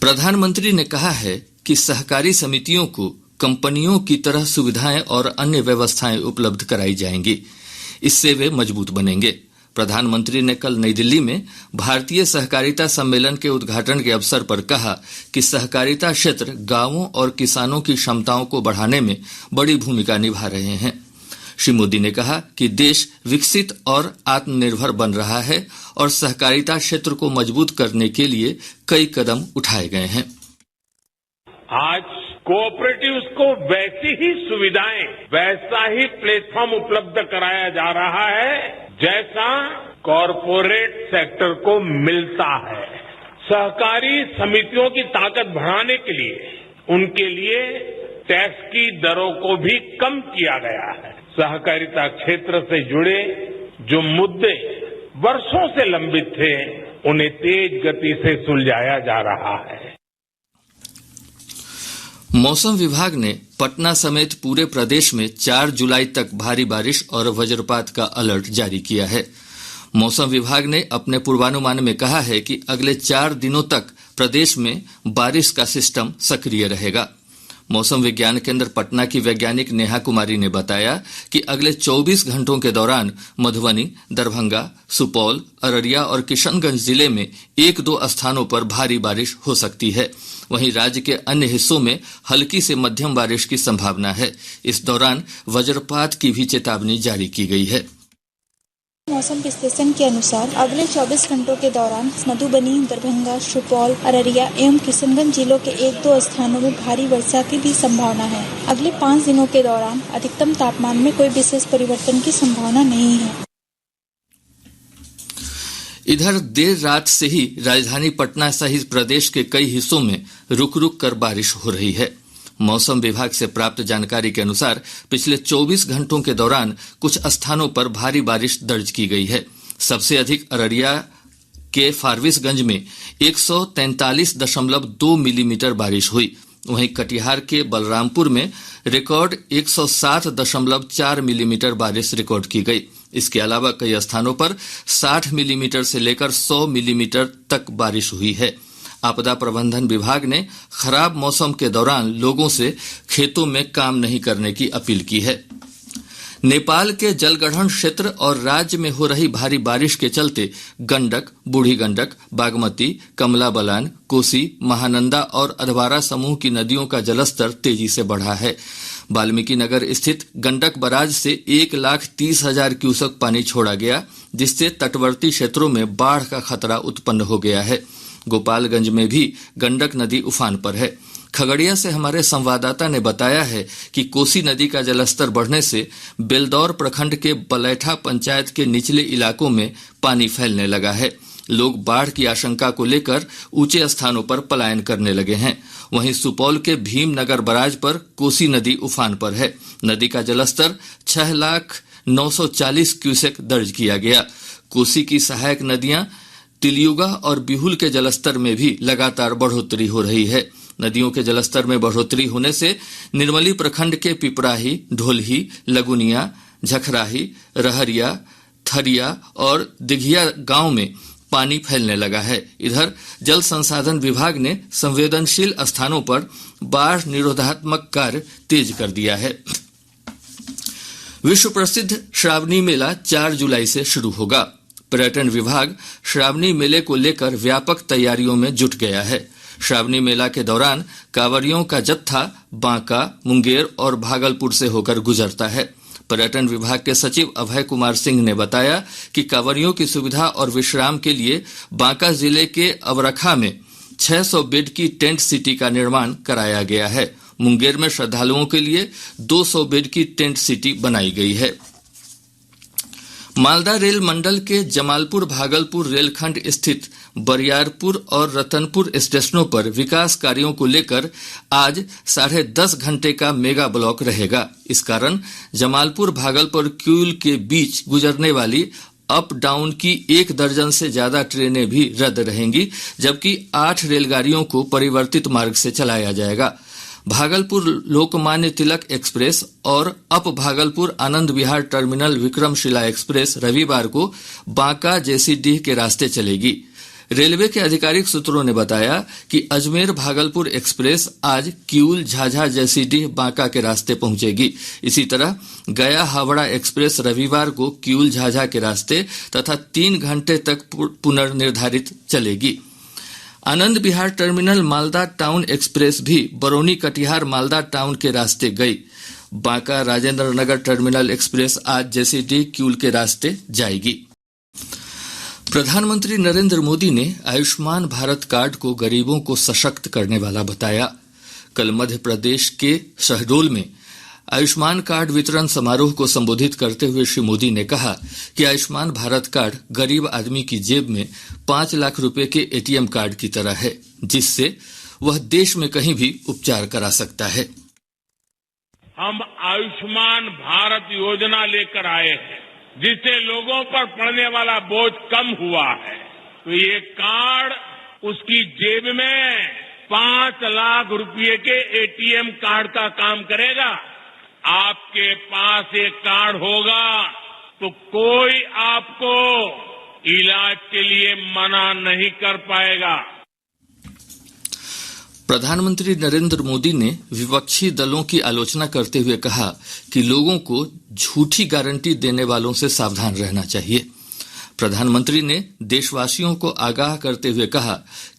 प्रधानमंत्री ने कहा है कि सहकारी समितियों को कंपनियों की तरह सुविधाएं और अन्य व्यवस्थाएं उपलब्ध कराई जाएंगी। इससे वे मजबूत बनेंगे। प्रधानमंत्री ने कल नई दिल्ली में भारतीय सहकारिता सम्मेलन के उद्घाटन के अवसर पर कहा कि सहकारिता क्षेत्र गांवों और किसानों की क्षमताओं को बढ़ाने में बड़ी भूमिका निभा रहे हैं। श्री मोदी ने कहा कि देश विकसित और आत्मनिर्भर बन रहा है और सहकारिता क्षेत्र को मजबूत करने के लिए कई कदम उठाए गए हैं। आज कोऑपरेटिव्स को वैसी ही सुविधाएं, वैसा ही प्लेटफॉर्म उपलब्ध कराया जा रहा है जैसा कॉरपोरेट सेक्टर को मिलता है। सहकारी समितियों की ताकत बढ़ाने के लिए उनके लिए टैक्स की दरों को भी कम किया गया है। सहकारिता क्षेत्र से जुड़े जो मुद्दे वर्षों से लंबित थे, उन्हें तेज गति से सुलझाया जा रहा है। मौसम विभाग ने पटना समेत पूरे प्रदेश में 4 जुलाई तक भारी बारिश और वज्रपात का अलर्ट जारी किया है। मौसम विभाग ने अपने पूर्वानुमान में कहा है कि अगले 4 दिनों तक प्रदेश में बारिश का सिस्टम सक्रिय रहेगा। मौसम विज्ञान केंद्र पटना की वैज्ञानिक नेहा कुमारी ने बताया कि अगले 24 घंटों के दौरान मधुबनी, दरभंगा, सुपौल, अररिया और किशनगंज जिले में 1-2 स्थानों पर भारी बारिश हो सकती है। वहीं राज्य के अन्य हिस्सों में हल्की से मध्यम बारिश की संभावना है। इस दौरान वज्रपात की भी चेतावनी जारी की गई है। मौसम विश्लेषण के अनुसार अगले 24 घंटों के दौरान मधुबनी, दरभंगा, सुपौल, अररिया एवं किशनगंज जिलों के 1-2 स्थानों में भारी वर्षा की भी संभावना है। अगले 5 दिनों के दौरान अधिकतम तापमान में कोई विशेष परिवर्तन की संभावना नहीं है। इधर देर रात से ही राजधानी पटना सहित प्रदेश के कई हिस्सों में रुक रुक कर बारिश हो रही है। मौसम विभाग से प्राप्त जानकारी के अनुसार पिछले 24 घंटों के दौरान कुछ स्थानों पर भारी बारिश दर्ज की गई है। सबसे अधिक अररिया के फारबिसगंज में 143.2 मिलीमीटर बारिश हुई। वहीं कटिहार के बलरामपुर में रिकॉर्ड 160.4 मिलीमीटर बारिश रिकॉर्ड की गई। इसके अलावा कई स्थानों पर 60 मिलीमीटर से लेकर 100 मिलीमीटर तक बारिश हुई है। आपदा प्रबंधन विभाग ने खराब मौसम के दौरान लोगों से खेतों में काम नहीं करने की अपील की है। नेपाल के जलग्रहण क्षेत्र और राज्य में हो रही भारी बारिश के चलते गंडक, बूढ़ी गंडक, बागमती, कमला बलान, कोसी, महानंदा और अधवारा समूह की नदियों का जलस्तर तेजी से बढ़ा है। वाल्मीकि नगर स्थित गंडक बराज से 1,30,000 क्यूसेक पानी छोड़ा गया, जिससे तटवर्ती क्षेत्रों में बाढ़ का खतरा उत्पन्न हो गया है। गोपालगंज में भी गंडक नदी उफान पर है। खगड़िया से हमारे संवाददाता ने बताया है कि कोसी नदी का जलस्तर बढ़ने से बेलदौर प्रखंड के बलैठा पंचायत के निचले इलाकों में पानी फैलने लगा है। लोग बाढ़ की आशंका को लेकर ऊंचे स्थानों पर पलायन करने लगे हैं। वहीं सुपौल के भीमनगर बराज पर कोसी नदी उफान पर है। नदी का जलस्तर 6,09,40 क्यूसेक दर्ज किया गया। कोसी की सहायक नदियां तिलयुगा और बिहुल के जलस्तर में भी लगातार बढ़ोतरी हो रही है। नदियों के जलस्तर में बढ़ोतरी होने से निर्मली प्रखंड के पिपराही, ढोलही, लगुनिया, झखराही, रहरिया, थरिया और दिघिया गांव में पानी फैलने लगा है। इधर जल संसाधन विभाग ने संवेदनशील स्थानों पर बाढ़ निरोधात्मक कार्य तेज कर दिया है। विश्व प्रसिद्ध श्रावणी मेला 4 जुलाई से शुरू होगा। पर्यटन विभाग श्रावणी मेले को लेकर व्यापक तैयारियों में जुट गया है। श्रावणी मेला के दौरान कांवरियों का जत्था बांका, मुंगेर और भागलपुर से होकर गुजरता है। पर्यटन विभाग के सचिव अभय कुमार सिंह ने बताया कि कांवरियों की सुविधा और विश्राम के लिए बांका जिले के अबरखा में 600 बेड की टेंट सिटी का निर्माण कराया गया है। मुंगेर में श्रद्धालुओं के लिए 200 बेड की टेंट सिटी बनाई गई है। मालदा रेल मंडल के जमालपुर भागलपुर रेलखंड स्थित बरियारपुर और रतनपुर स्टेशनों पर विकास कार्यों को लेकर आज 10.5 घंटे का मेगा ब्लॉक रहेगा। इस कारण जमालपुर भागलपुर क्यूल के बीच गुजरने वाली अप डाउन की 1 दर्जन से ज्यादा ट्रेनें भी रद्द रहेंगी, जबकि 8 रेलगाड़ियों को परिवर्तित मार्ग से चलाया जाएगा। भागलपुर लोकमान्य तिलक एक्सप्रेस और up Bhagalpur Anand Vihar terminal Vikramshila express रविवार को बांका जेसीडीह के रास्ते चलेगी। रेलवे के आधिकारिक सूत्रों ने बताया कि अजमेर भागलपुर एक्सप्रेस आज किऊल झाझा जयसीडीह बांका के रास्ते पहुंचेगी। इसी तरह गया हावड़ा एक्सप्रेस रविवार को किऊल झाझा के रास्ते तथा 3 घंटे तक पुनर्निर्धारित चलेगी। Anand Vihar terminal Malda town express भी बरौनी कटिहार मालदा टाउन के रास्ते गई। बांका राजेंद्र नगर टर्मिनल एक्सप्रेस आज जयसीडीह किऊल के रास्ते जाएगी। प्रधानमंत्री नरेंद्र मोदी ने आयुष्मान भारत कार्ड को गरीबों को सशक्त करने वाला बताया। कल मध्य प्रदेश के शहडोल में आयुष्मान कार्ड वितरण समारोह को संबोधित करते हुए श्री मोदी ने कहा कि आयुष्मान भारत कार्ड गरीब आदमी की जेब में 5 लाख रुपए के एटीएम कार्ड की तरह है, जिससे वह देश में कहीं भी उपचार करा सकता है। हम आयुष्मान भारत योजना लेकर आए हैं, जिससे लोगों पर पड़ने वाला बोझ कम हुआ है। तो ये कार्ड उसकी जेब में 5 लाख रुपए के एटीएम कार्ड का काम करेगा। आपके पास एक कार्ड होगा तो कोई आपको इलाज के लिए मना नहीं कर पाएगा। प्रधानमंत्री नरेंद्र मोदी ने विपक्षी दलों की आलोचना करते हुए कहा कि लोगों को झूठी गारंटी देने वालों से सावधान रहना चाहिए। प्रधानमंत्री ने देशवासियों को आगाह करते हुए कहा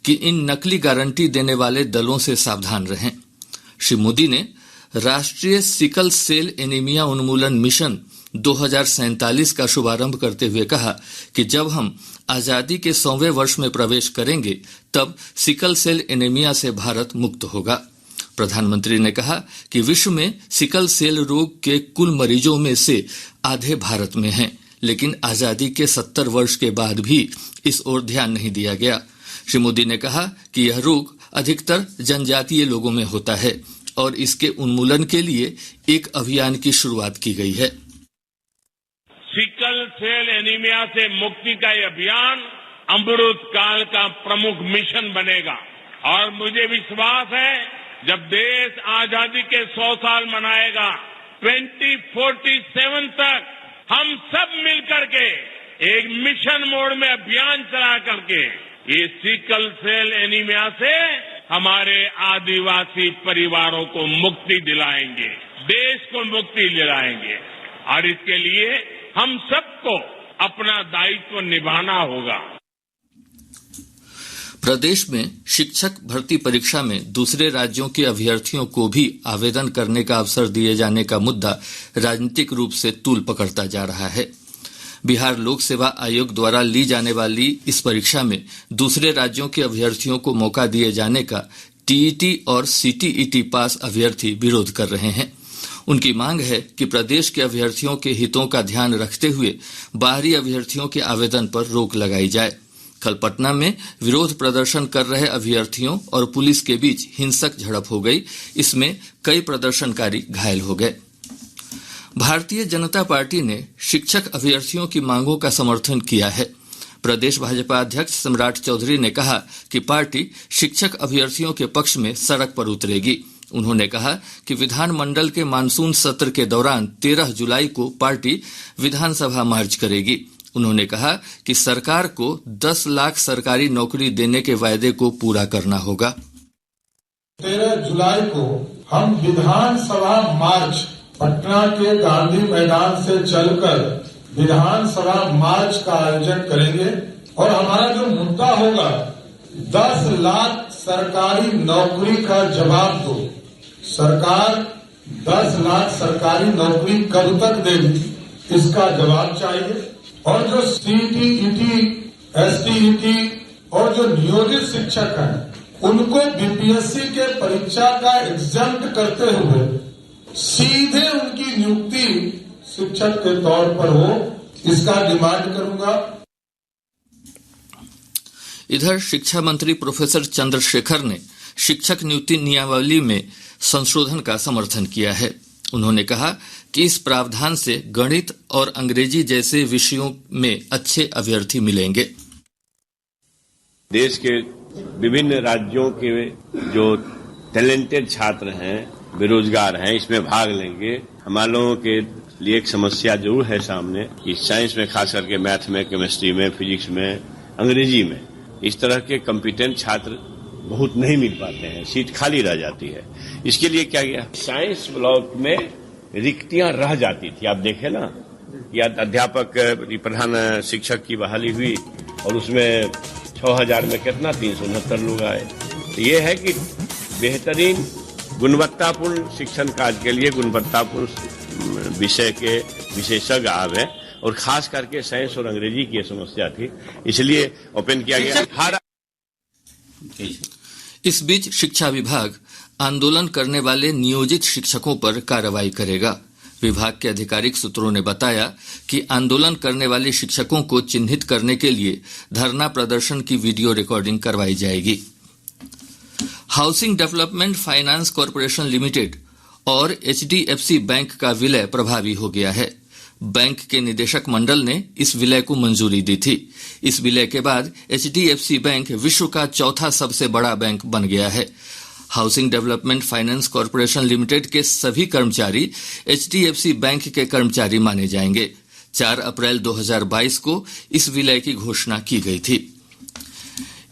कि इन नकली गारंटी देने वाले दलों से सावधान रहें। श्री मोदी ने राष्ट्रीय सिकल सेल एनीमिया उन्मूलन मिशन 2047 का शुभारंभ करते हुए कहा कि जब हम आजादी के 100वें वर्ष में प्रवेश करेंगे तब सिकल सेल एनीमिया से भारत मुक्त होगा। प्रधानमंत्री ने कहा कि विश्व में सिकल सेल रोग के कुल मरीजों में से आधे भारत में हैं, लेकिन आजादी के 70 वर्ष के बाद भी इस ओर ध्यान नहीं दिया गया। श्री मोदी ने कहा कि यह रोग अधिकतर जनजातीय लोगों में होता है और इसके उन्मूलन के लिए एक अभियान की शुरुआत की गई है। सिकल सेल एनीमिया से मुक्ति का यह अभियान अमृत काल का प्रमुख मिशन बनेगा और मुझे विश्वास है जब देश आजादी के 100 साल मनाएगा 2047 तक हम सब मिलकर के एक मिशन मोड में अभियान चला करके ये सिकल सेल एनीमिया से हमारे आदिवासी परिवारों को मुक्ति दिलाएंगे, देश को मुक्ति दिलाएंगे और इसके लिए हम सबको अपना दायित्व निभाना होगा। प्रदेश में शिक्षक भर्ती परीक्षा में दूसरे राज्यों के अभ्यर्थियों को भी आवेदन करने का अवसर दिए जाने का मुद्दा राजनीतिक रूप से तूल पकड़ता जा रहा है। बिहार लोक सेवा आयोग द्वारा ली जाने वाली इस परीक्षा में दूसरे राज्यों के अभ्यर्थियों को मौका दिए जाने का टीईटी और सीटीईटी पास अभ्यर्थी विरोध कर रहे हैं। उनकी मांग है कि प्रदेश के अभ्यर्थियों के हितों का ध्यान रखते हुए बाहरी अभ्यर्थियों के आवेदन पर रोक लगाई जाए। कल पटना में विरोध प्रदर्शन कर रहे अभ्यर्थियों और पुलिस के बीच हिंसक झड़प हो गई। इसमें कई प्रदर्शनकारी घायल हो गए। भारतीय जनता पार्टी ने शिक्षक अभ्यर्थियों की मांगों का समर्थन किया है। प्रदेश भाजपा अध्यक्ष सम्राट चौधरी ने कहा कि पार्टी शिक्षक अभ्यर्थियों के पक्ष में सड़क पर उतरेगी। उन्होंने कहा कि विधानमंडल के मानसून सत्र के दौरान 13 जुलाई को पार्टी विधानसभा मार्च करेगी। उन्होंने कहा कि सरकार को 10 लाख सरकारी नौकरी देने के वायदे को पूरा करना होगा। 13 जुलाई को हम विधानसभा मार्च पटना के गांधी मैदान से चलकर विधानसभा मार्च का आयोजन करेंगे और हमारा जो मुद्दा होगा 10 लाख सरकारी नौकरी का जवाब दो। सरकार 10 लाख सरकारी नौकरी कब तक देगी, इसका जवाब चाहिए। और जो सीटीईटी, एसटीईटी और जो नियोजित शिक्षक हैं उनको बीपीएससी के परीक्षा का एग्जाम्प्ट करते हुए सीधे उनकी नियुक्ति शिक्षक के तौर पर हो, इसका डिमांड करूंगा। इधर शिक्षा मंत्री प्रोफेसर चंद्रशेखर ने शिक्षक नियुक्ति नियमावली में संशोधन का समर्थन किया है। उन्होंने कहा कि इस प्रावधान से गणित और अंग्रेजी जैसे विषयों में अच्छे अभ्यर्थी मिलेंगे। देश के विभिन्न राज्यों के जो टैलेंटेड छात्र हैं, बेरोजगार हैं, इसमें भाग लेंगे। हमारे लोगों के लिए एक समस्या जरूर है सामने कि साइंस में, खास करके मैथ में, केमिस्ट्री में, फिजिक्स में, अंग्रेजी में इस तरह के कॉम्पिटेंट छात्र बहुत नहीं मिल पाते हैं, सीट खाली रह जाती है। इसके लिए क्या किया, साइंस ब्लॉक में रिक्तियां रह जाती थी। आप देखें ना, या अध्यापक प्रधान शिक्षक की बहाली हुई और उसमें 6000 में कितना 369 लोग आए। तो ये है कि बेहतरीन गुणवत्तापूर्ण शिक्षण कार्य के लिए गुणवत्तापूर्ण विषय के विशेषज्ञ आवे, और खास करके साइंस और अंग्रेजी की समस्या थी, इसलिए ओपन किया गया। इस बीच शिक्षा विभाग आंदोलन करने वाले नियोजित शिक्षकों पर कार्रवाई करेगा। विभाग के आधिकारिक सूत्रों ने बताया कि आंदोलन करने वाले शिक्षकों को चिन्हित करने के लिए धरना प्रदर्शन की वीडियो रिकॉर्डिंग करवाई जाएगी। Housing development finance corporation limited और HDFC बैंक का विलय प्रभावी हो गया है। बैंक के निदेशक मंडल ने इस विलय को मंजूरी दी थी। इस विलय के बाद HDFC बैंक विश्व का चौथा सबसे बड़ा बैंक बन गया है। Housing development finance corporation limited के सभी कर्मचारी HDFC बैंक के कर्मचारी माने जाएंगे। 4 अप्रैल 2022 को इस विलय की घोषणा की गई थी।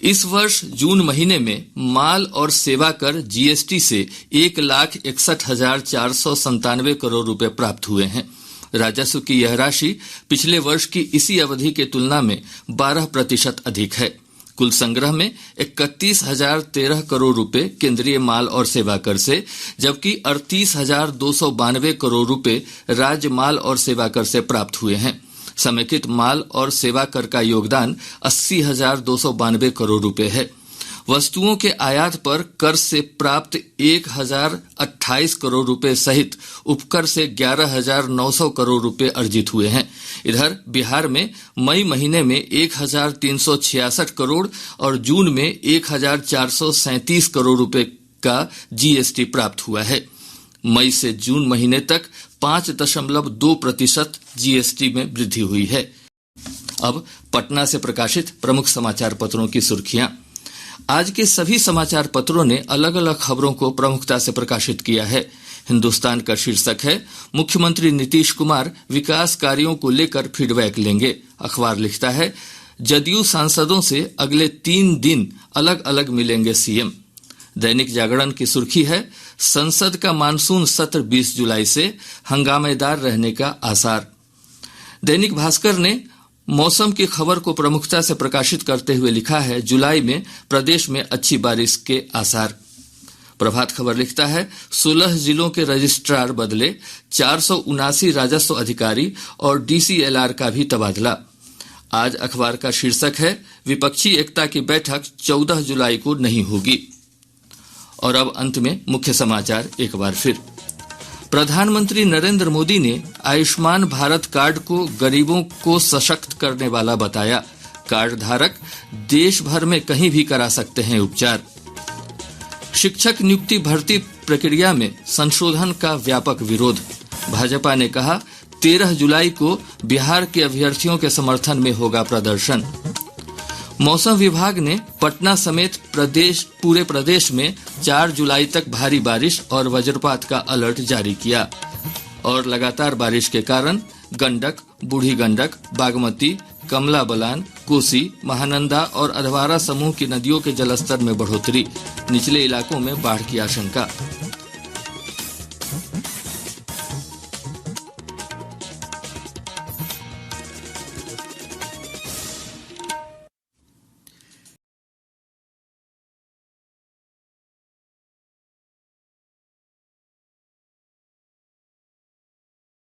इस वर्ष जून महीने में माल और सेवा कर GST से 1,61,497 करोड़ रुपए प्राप्त हुए हैं। राजस्व की यह राशि पिछले वर्ष की इसी अवधि के तुलना में 12% अधिक है। कुल संग्रह में 31,013 करोड़ रुपए केंद्रीय माल और सेवा कर से, जबकि 38,292 करोड़ रुपए राज्य माल और सेवा कर से प्राप्त हुए हैं। समेकित माल और सेवा कर का योगदान 80,292 करोड़ रुपए है। वस्तुओं के आयात पर कर से प्राप्त 1,028 करोड़ रुपए सहित उपकर से 11,900 करोड़ रुपए अर्जित हुए हैं। इधर बिहार में मई महीने में 1,366 करोड़ और जून में 1,437 करोड़ रुपए का GST प्राप्त हुआ है। मई से जून महीने तक 5.2% GST में वृद्धि हुई है। अब पटना से प्रकाशित प्रमुख समाचार पत्रों की सुर्खियां। आज के सभी समाचार पत्रों ने अलग अलग खबरों को प्रमुखता से प्रकाशित किया है। हिंदुस्तान का शीर्षक है, मुख्यमंत्री नीतीश कुमार विकास कार्यों को लेकर फीडबैक लेंगे। अखबार लिखता है, जदयू सांसदों से अगले 3 दिन अलग अलग मिलेंगे CM। दैनिक जागरण की सुर्खी है, संसद का मानसून सत्र 20 जुलाई से, हंगामेदार रहने का आसार। दैनिक भास्कर ने मौसम की खबर को प्रमुखता से प्रकाशित करते हुए लिखा है, जुलाई में प्रदेश में अच्छी बारिश के आसार। प्रभात खबर लिखता है, 16 जिलों के रजिस्ट्रार बदले, 479 राजस्व अधिकारी और DCLR का भी तबादला। आज अखबार का शीर्षक है, विपक्षी एकता की बैठक 14 जुलाई को नहीं होगी। और अब अंत में मुख्य समाचार एक बार फिर। प्रधानमंत्री नरेंद्र मोदी ने आयुष्मान भारत कार्ड को गरीबों को सशक्त करने वाला बताया। कार्ड धारक देश भर में कहीं भी करा सकते हैं उपचार। शिक्षक नियुक्ति भर्ती प्रक्रिया में संशोधन का व्यापक विरोध। भाजपा ने कहा, 13 जुलाई को बिहार के अभ्यर्थियों के समर्थन में होगा प्रदर्शन। मौसम विभाग ने पटना समेत पूरे प्रदेश में 4 जुलाई तक भारी बारिश और वज्रपात का अलर्ट जारी किया। और लगातार बारिश के कारण गंडक, बूढ़ी गंडक, बागमती, कमला बलान, कोसी, महानंदा और अधवारा समूह की नदियों के जलस्तर में बढ़ोतरी। निचले इलाकों में बाढ़ की आशंका।